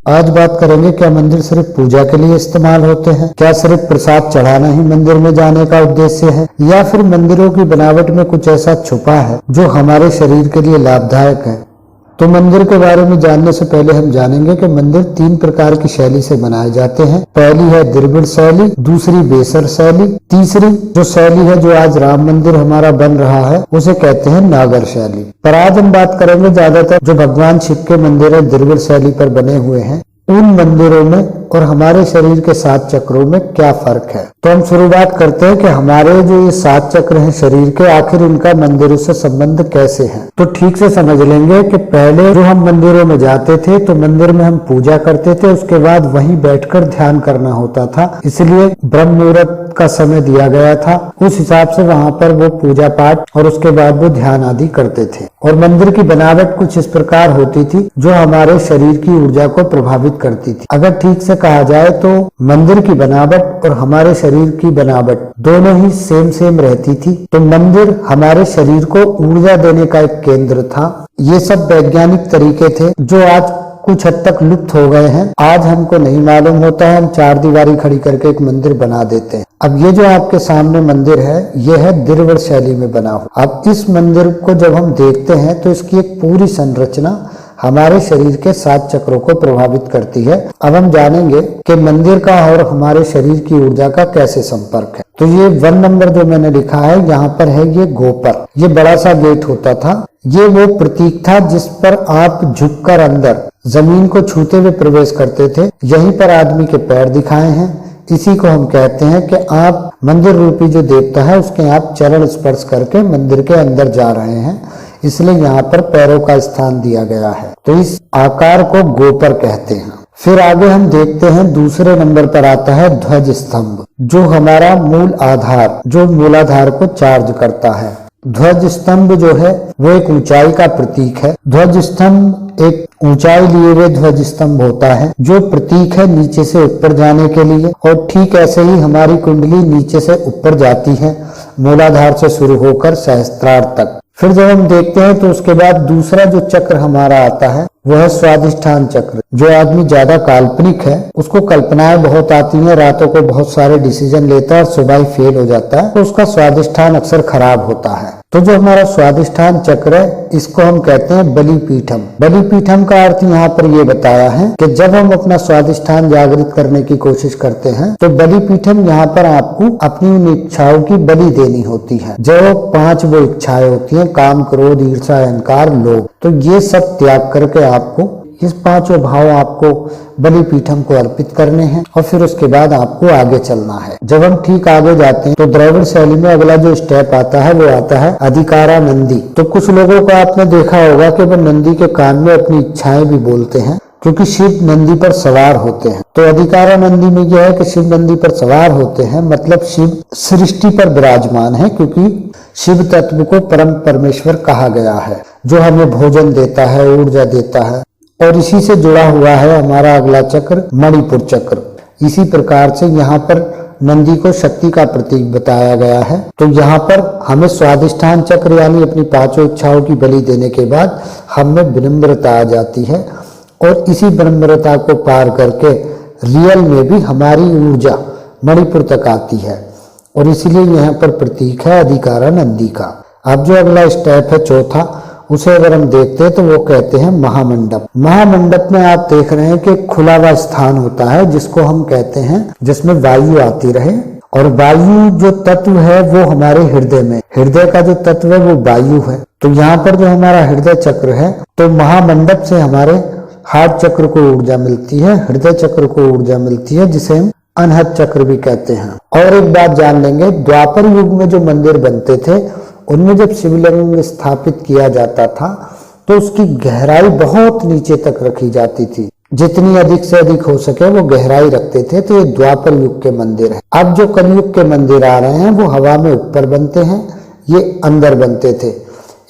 आज बात करेंगे, क्या मंदिर सिर्फ पूजा के लिए इस्तेमाल होते हैं? क्या सिर्फ प्रसाद चढ़ाना ही मंदिर में जाने का उद्देश्य है, या फिर मंदिरों की बनावट में कुछ ऐसा छुपा है जो हमारे शरीर के लिए लाभदायक है? तो मंदिर के बारे में जानने से पहले हम जानेंगे कि मंदिर 3 प्रकार की शैली से बनाए जाते हैं। पहली है द्रविड़ शैली, दूसरी बेसर शैली, तीसरी जो शैली है जो आज राम मंदिर हमारा बन रहा है उसे कहते हैं नागर शैली। पर आज हम बात करेंगे ज्यादातर जो भगवान शिव के मंदिर है द्रविड़ शैली पर बने हुए हैं, उन मंदिरों में और हमारे शरीर के 7 चक्रों में क्या फर्क है। तो हम शुरुआत करते हैं कि हमारे जो ये 7 चक्र हैं शरीर के, आखिर इनका मंदिरों से संबंध कैसे है। तो ठीक से समझ लेंगे कि पहले जो हम मंदिरों में जाते थे तो मंदिर में हम पूजा करते थे, उसके बाद वहीं बैठकर ध्यान करना होता था, इसलिए ब्रह्म मुहूर्त का समय दिया गया था। उस हिसाब से वहां पर वो पूजा पाठ और उसके बाद वो ध्यान आदि करते थे। और मंदिर की बनावट कुछ इस प्रकार होती थी जो हमारे शरीर की ऊर्जा को प्रभावित करती थी। अगर ठीक से कहा जाए तो मंदिर की बनावट और हमारे शरीर की बनावट दोनों ही सेम रहती थी। तो मंदिर हमारे शरीर को ऊर्जा देने का एक केंद्र था। ये सब वैज्ञानिक तरीके थे जो आज कुछ हद तक लुप्त हो गए हैं। आज हमको नहीं मालूम होता है, हम 4 दीवारी खड़ी करके एक मंदिर बना देते हैं। अब ये जो आपके सामने मंदिर है ये है द्रविड़ शैली में बना हुआ। अब इस मंदिर को जब हम देखते हैं तो इसकी एक पूरी संरचना हमारे शरीर के 7 चक्रों को प्रभावित करती है। अब हम जानेंगे कि मंदिर का और हमारे शरीर की ऊर्जा का कैसे संपर्क है। तो ये 1 नंबर जो मैंने लिखा है यहाँ पर है ये गोपर। ये बड़ा सा गेट होता था, ये वो प्रतीक था जिस पर आप झुककर अंदर जमीन को छूते हुए प्रवेश करते थे। यहीं पर आदमी के पैर दिखाए हैं, इसी को हम कहते हैं कि आप मंदिर रूपी जो देवता है उसके आप चरण स्पर्श करके मंदिर के अंदर जा रहे हैं, इसलिए यहाँ पर पैरों का स्थान दिया गया है। तो इस आकार को गोपर कहते हैं। फिर आगे हम देखते हैं दूसरे नंबर पर आता है ध्वज स्तंभ, जो हमारा मूल आधार, जो मूलाधार को चार्ज करता है। ध्वज स्तंभ जो है वो एक ऊंचाई का प्रतीक है। ध्वज स्तंभ एक ऊंचाई लिए हुए ध्वज स्तंभ होता है जो प्रतीक है नीचे से ऊपर जाने के लिए, और ठीक ऐसे ही हमारी कुंडली नीचे से ऊपर जाती है, मूलाधार से शुरू होकर सहस्त्रार तक। फिर जब हम देखते हैं तो उसके बाद दूसरा जो चक्र हमारा आता है वह है स्वादिष्ठान चक्र। जो आदमी ज्यादा काल्पनिक है उसको कल्पनाएं बहुत आती हैं, रातों को बहुत सारे डिसीजन लेता है और सुबह ही फेल हो जाता है, तो उसका स्वादिष्ठान अक्सर खराब होता है। तो जो हमारा स्वादिष्ठान चक्र है इसको हम कहते हैं बलिपीठम। बलिपीठम का अर्थ यहाँ पर ये बताया है कि जब हम अपना स्वादिष्ठान जागृत करने की कोशिश करते हैं तो बलिपीठम यहाँ पर आपको अपनी उन इच्छाओं की बलि देनी होती है। जो 5 वो इच्छाएं होती हैं, काम, क्रोध, ईर्ष्या, अहंकार, लोभ, तो ये सब त्याग करके आपको इस 5 भाव आपको बलिपीठम को अर्पित करने हैं और फिर उसके बाद आपको आगे चलना है। जब हम ठीक आगे जाते हैं तो द्रविड़ शैली में अगला जो स्टेप आता है वो आता है अधिकारा नंदी। तो कुछ लोगों को आपने देखा होगा कि वो नंदी के कान में अपनी इच्छाएं भी बोलते हैं, क्योंकि शिव नंदी पर सवार होते हैं। तो अधिकारा नंदी में यह है कि शिव नंदी पर सवार होते हैं, मतलब शिव सृष्टि पर विराजमान है, क्योंकि शिव तत्व को परम परमेश्वर कहा गया है जो हमें भोजन देता है, ऊर्जा देता है। और इसी से जुड़ा हुआ है हमारा अगला चक्र मणिपुर चक्र। इसी प्रकार से यहाँ पर नंदी को शक्ति का प्रतीक बताया गया है। तो यहाँ पर हमें स्वादिष्ठान चक्र यानी अपनी 5 इच्छाओं की बलि देने के बाद हमें विनम्रता आ जाती है, और इसी विनम्रता को पार करके रियल में भी हमारी ऊर्जा मणिपुर तक आती है, और इसीलिए यहाँ पर प्रतीक है अधिकारा नंदी का। अब जो अगला स्टेप है चौथा, उसे अगर हम देखते हैं तो वो कहते हैं महामंडप। महामंडप में आप देख रहे हैं कि खुला हुआ स्थान होता है जिसको हम कहते हैं जिसमें वायु आती रहे, और वायु जो तत्व है वो हमारे हृदय में, हृदय का जो तत्व है वो वायु है। तो यहाँ पर जो हमारा हृदय चक्र है, तो महामंडप से हमारे हार्ट चक्र को ऊर्जा मिलती है, हृदय चक्र को ऊर्जा मिलती है, जिसे हम अनहद चक्र भी कहते हैं। और एक बात जान लेंगे, द्वापर युग में जो मंदिर बनते थे उनमें जब शिवलिंग स्थापित किया जाता था तो उसकी गहराई बहुत नीचे तक रखी जाती थी, जितनी अधिक से अधिक हो सके वो गहराई रखते थे। तो ये द्वापर युग के मंदिर है। अब जो कलयुग के मंदिर आ रहे हैं वो हवा में ऊपर बनते हैं, ये अंदर बनते थे।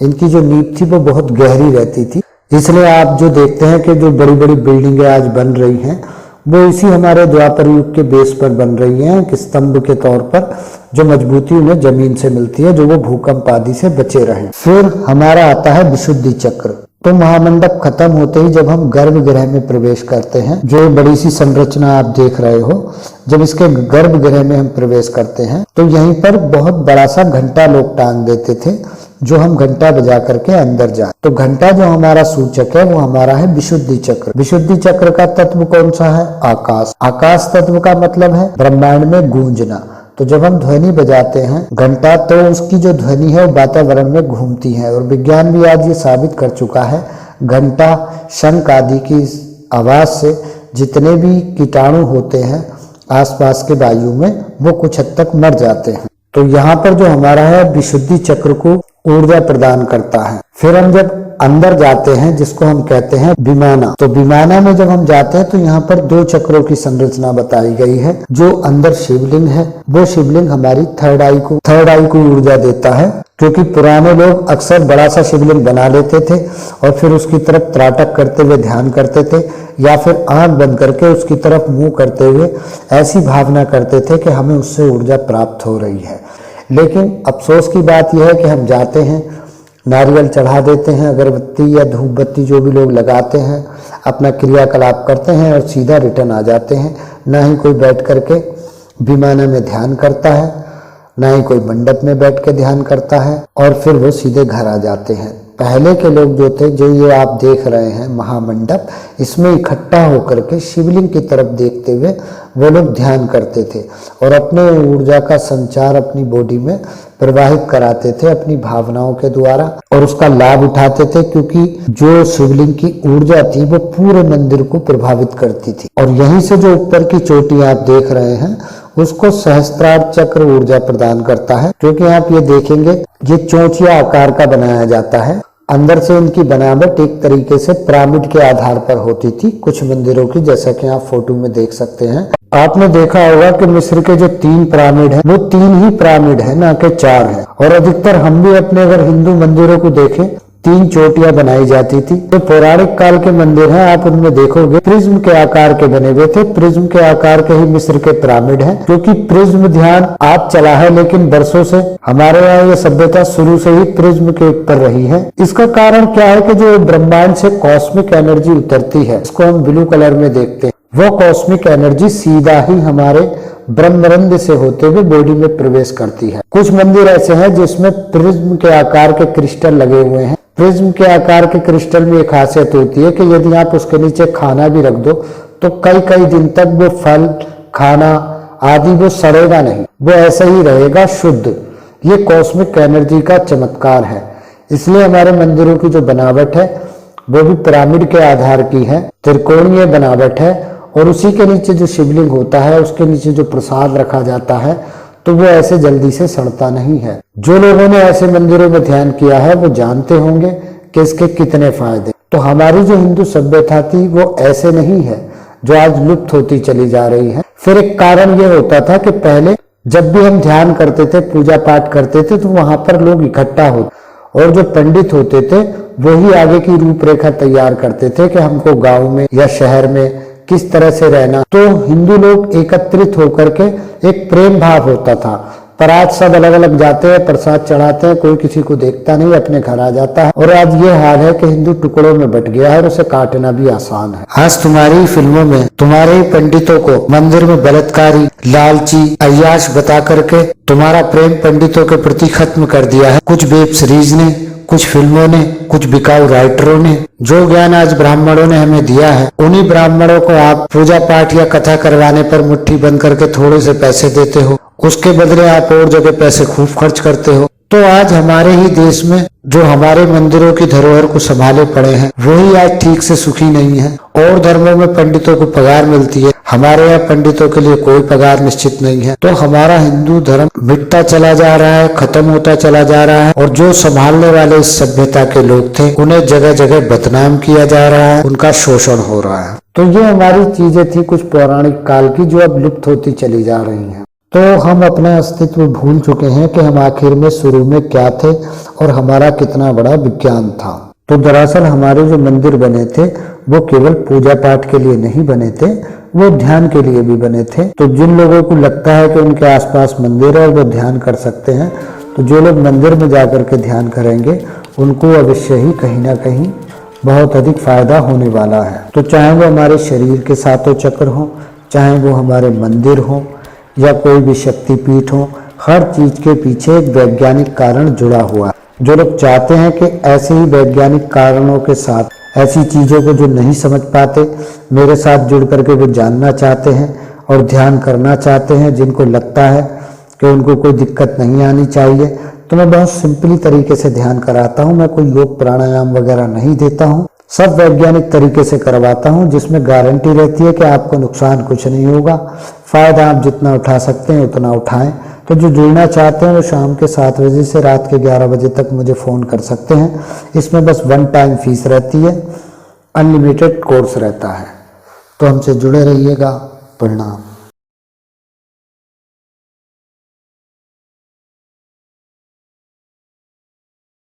इनकी जो नींव थी वो बहुत गहरी रहती थी, इसलिए आप जो देखते हैं कि जो बड़ी बड़ी बिल्डिंगें आज बन रही हैं वो इसी हमारे द्वापर युग के बेस पर बन रही हैं, एक स्तंभ के तौर पर, जो मजबूती उन्हें जमीन से मिलती है, जो वो भूकंप आदि से बचे रहें। फिर हमारा आता है विशुद्धि चक्र। तो महामंडप खत्म होते ही जब हम गर्भगृह में प्रवेश करते हैं, जो बड़ी सी संरचना आप देख रहे हो, जब इसके गर्भगृह में हम प्रवेश करते हैं तो यहीं पर बहुत बड़ा सा घंटा लोग टांग देते थे, जो हम घंटा बजा करके अंदर जाए। तो घंटा जो हमारा सूचक है वो हमारा है विशुद्धि चक्र। विशुद्धि चक्र का तत्व कौन सा है? आकाश। आकाश तत्व का मतलब है ब्रह्मांड में गूंजना। तो जब हम ध्वनि बजाते हैं घंटा, तो उसकी जो ध्वनि है वो वातावरण में घूमती है। और विज्ञान भी आज ये साबित कर चुका है, घंटा, शंख आदि की आवाज से जितने भी कीटाणु होते हैं आसपास के वायु में, वो कुछ हद तक मर जाते हैं। तो यहाँ पर जो हमारा है विशुद्धि चक्र को ऊर्जा प्रदान करता है। फिर हम जब अंदर जाते हैं, जिसको हम कहते हैं विमाना, तो विमाना में जब हम जाते हैं तो यहाँ पर 2 चक्रों की संरचना बताई गई है। जो अंदर शिवलिंग है, वो शिवलिंग हमारी थर्ड आई को ऊर्जा देता है, क्योंकि पुराने लोग अक्सर बड़ा सा शिवलिंग बना लेते थे और फिर उसकी तरफ त्राटक करते हुए ध्यान करते थे, या फिर आंख बंद करके उसकी तरफ मुंह करते हुए ऐसी भावना करते थे कि हमें उससे ऊर्जा प्राप्त हो रही है। लेकिन अफसोस की बात यह है कि हम जाते हैं, नारियल चढ़ा देते हैं, अगरबत्ती या धूप बत्ती जो भी लोग लगाते हैं, अपना क्रियाकलाप करते हैं और सीधा रिटर्न आ जाते हैं। ना ही कोई बैठ करके विमाना में ध्यान करता है, ना ही कोई मंडप में बैठ के ध्यान करता है, और फिर वो सीधे घर आ जाते हैं। पहले के लोग जो थे, जो ये आप देख रहे हैं महामंडप, इसमें इकट्ठा होकर के शिवलिंग की तरफ देखते हुए वो लोग ध्यान करते थे और अपने ऊर्जा का संचार अपनी बॉडी में प्रवाहित कराते थे अपनी भावनाओं के द्वारा, और उसका लाभ उठाते थे, क्योंकि जो शिवलिंग की ऊर्जा थी वो पूरे मंदिर को प्रभावित करती थी। और यहीं से जो ऊपर की चोटी आप देख रहे हैं उसको सहस्त्रार चक्र ऊर्जा प्रदान करता है, क्योंकि आप ये देखेंगे ये चोंचिया आकार का बनाया जाता है। अंदर से इनकी बनावट एक तरीके से पिरामिड के आधार पर होती थी कुछ मंदिरों की, जैसा कि आप फोटो में देख सकते हैं। आपने देखा होगा कि मिस्र के जो 3 पिरामिड हैं, वो 3 ही पिरामिड है, ना कि 4 है। और अधिकतर हम भी अपने अगर हिंदू मंदिरों को देखें, 3 चोटियां बनाई जाती थी। तो पौराणिक काल के मंदिर हैं, आप उनमें देखोगे प्रिज्म के आकार के बने हुए थे। प्रिज्म के आकार के ही मिस्र के पिरामिड हैं, क्योंकि प्रिज्म ध्यान आज चला है, लेकिन बरसों से हमारे यहाँ ये सभ्यता शुरू से ही प्रिज्म के ऊपर रही है। इसका कारण क्या है कि जो ब्रह्मांड से कॉस्मिक एनर्जी उतरती है, इसको हम ब्लू कलर में देखते हैं, वो कॉस्मिक एनर्जी सीधा ही हमारे ब्रह्मरंध्र से होते हुए बॉडी में प्रवेश करती है। कुछ मंदिर ऐसे हैं जिसमें प्रिज्म के आकार के क्रिस्टल लगे हुए हैं। प्रिज्म के आकार के क्रिस्टल में एक खासियत होती है कि यदि आप उसके नीचे खाना भी रख दो तो कई कई दिन तक वो फल, खाना आदि वो सड़ेगा नहीं, वो ऐसा ही रहेगा शुद्ध। ये कॉस्मिक एनर्जी का चमत्कार है। इसलिए हमारे मंदिरों की जो बनावट है वो भी पिरामिड के आधार की है, त्रिकोणीय बनावट है, और उसी के नीचे जो शिवलिंग होता है, उसके नीचे जो प्रसाद रखा जाता है, तो वो ऐसे जल्दी से सड़ता नहीं है। जो लोगों ने ऐसे मंदिरों में ध्यान किया है वो जानते होंगे कि इसके कितने फायदे। तो हमारी जो हिंदू सभ्यता थी वो ऐसे नहीं है, जो आज लुप्त होती चली जा रही है। फिर एक कारण ये होता था कि पहले जब भी हम ध्यान करते थे, पूजा पाठ करते थे, तो वहां पर लोग इकट्ठा होते और जो पंडित होते थे वही आगे की रूपरेखा तैयार करते थे कि हमको गांव में या शहर में किस तरह से रहना। तो हिंदू लोग एकत्रित होकर के एक प्रेम भाव होता था। पर आज सब अलग अलग जाते हैं, प्रसाद चढ़ाते हैं, कोई किसी को देखता नहीं, अपने घर आ जाता है। और आज ये हाल है कि हिंदू टुकड़ों में बट गया है और उसे काटना भी आसान है। आज तुम्हारी फिल्मों में तुम्हारे पंडितों को मंदिर में बलात्कारी, लालची, अय्याश बता करके तुम्हारा प्रेम पंडितों के प्रति खत्म कर दिया है। कुछ वेब सीरीज ने, कुछ फिल्मों ने, कुछ बिकाऊ राइटरों ने जो ज्ञान आज ब्राह्मणों ने हमें दिया है, उन्हीं ब्राह्मणों को आप पूजा पाठ या कथा करवाने पर मुट्ठी बंद करके थोड़े से पैसे देते हो, उसके बदले आप और जगह पैसे खूब खर्च करते हो। तो आज हमारे ही देश में जो हमारे मंदिरों की धरोहर को संभाले पड़े हैं, वही आज ठीक से सुखी नहीं है। और धर्मों में पंडितों को पगार मिलती है, हमारे यहाँ पंडितों के लिए कोई पगार निश्चित नहीं है। तो हमारा हिंदू धर्म मिटता चला जा रहा है, खत्म होता चला जा रहा है, और जो संभालने वाले इस सभ्यता के लोग थे उन्हें जगह जगह बदनाम किया जा रहा है, उनका शोषण हो रहा है। तो ये हमारी चीजें थी कुछ पौराणिक काल की, जो अब लुप्त होती चली जा रही हैं। तो हम अपना अस्तित्व भूल चुके हैं कि हम आखिर में शुरू में क्या थे और हमारा कितना बड़ा विज्ञान था। तो दरअसल हमारे जो मंदिर बने थे वो केवल पूजा पाठ के लिए नहीं बने थे, वो ध्यान के लिए भी बने थे। तो जिन लोगों को लगता है कि उनके आसपास मंदिर है और वो ध्यान कर सकते हैं, तो जो लोग मंदिर में जाकर के ध्यान करेंगे उनको अवश्य ही कहीं ना कहीं बहुत अधिक फायदा होने वाला है। तो चाहे वो हमारे शरीर के सातों चक्र हो, चाहे वो हमारे मंदिर हो या कोई भी शक्तिपीठ हो, हर चीज के पीछे एक वैज्ञानिक कारण जुड़ा हुआ है। जो लोग चाहते हैं कि ऐसे ही वैज्ञानिक कारणों के साथ ऐसी चीजों को जो नहीं समझ पाते, मेरे साथ जुड़ करके वो जानना चाहते हैं और ध्यान करना चाहते हैं, जिनको लगता है कि उनको कोई दिक्कत नहीं आनी चाहिए, तो मैं बहुत सिंपली तरीके से ध्यान कराता हूँ। मैं कोई योग प्राणायाम वगैरह नहीं देता हूँ, सब वैज्ञानिक तरीके से करवाता हूँ, जिसमें गारंटी रहती है कि आपको नुकसान कुछ नहीं होगा। फायदा आप जितना उठा सकते हैं उतना उठाएं। तो जो जुड़ना चाहते हैं वो शाम के 7 बजे से रात के 11 बजे तक मुझे फ़ोन कर सकते हैं। इसमें बस 1 टाइम फीस रहती है, अनलिमिटेड कोर्स रहता है। तो हमसे जुड़े रहिएगा। प्रणाम।